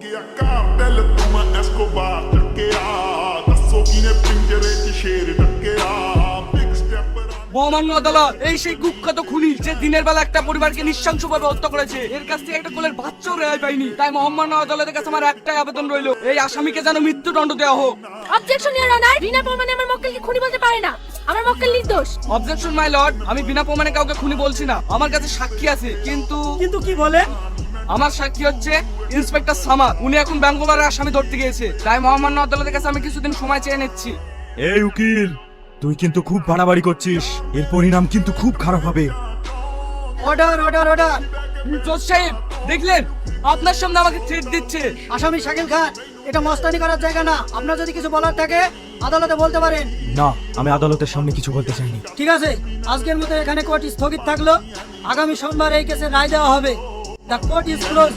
ਗਿਆ ਕਾਤਲ ਤੁਮ ਐਸਕੋਬਾਰ ਟੱਕਿਆ ਦੱਸੋ ਕਿਨੇ ਪਿੰਜਰੇ 'ਚ ਸ਼ੇਰ ਟੱਕਿਆ ਬਿਗ ਸਟੈਪ মহামান্য আদালত, এই সেই কুখ্যাত খুনি যে দিনের বেলা একটা পরিবারকে নৃশংসভাবে হত্যা করেছে, এর কাছ থেকে একটা কোলের বাচ্চাও রেহাই পাইনি। তাই মহামান্য আদালতের কাছে আমার একটাই আবেদন রইল, এই আসামিকে যেন মৃত্যুদণ্ড দেওয়া হোক। অবজেকশন ইওর অনার, বিনা প্রমাণে আমার মক্কেলকে খুনি বলতে পারে না। আমার মক্কেল নির্দোষ। অবজেকশন মাই লর্ড, আমি বিনা প্রমাণে কাউকে খুনি বলছি না। আমার কাছে সাক্ষী আছে, কিন্তু কিন্তু কি বলে? আমার সাক্ষী হচ্ছে ইন্সপেক্টর সামাদ। উনি এখন ব্যাঙ্গোবারের আসামি ধরতে গিয়েছে। তাই মহামান্য আদালতের কাছে আমি কিছুদিন সময় চেয়ে নিচ্ছি। এই উকিল, তুই কিন্তু খুব বাড়াবাড়ি করছিস, এর পরিণাম কিন্তু খুব খারাপ হবে। Order order order. জজ সাহেব, দেখলেন আপনার সামনে আমাকে থ্রেট দিচ্ছে। আসামি শাকিল খান, এটা মস্তানি করার জায়গা না। আপনার যদি কিছু বলার থাকে আদালতে বলতে পারেন। না, আমি আদালতের সামনে কিছু বলতে চাইনি। ঠিক আছে, আজকের মতো এখানে কোর্ট স্থগিত থাকলো। আগামী সোমবার এই কেসে রায় দেওয়া হবে। The court is close.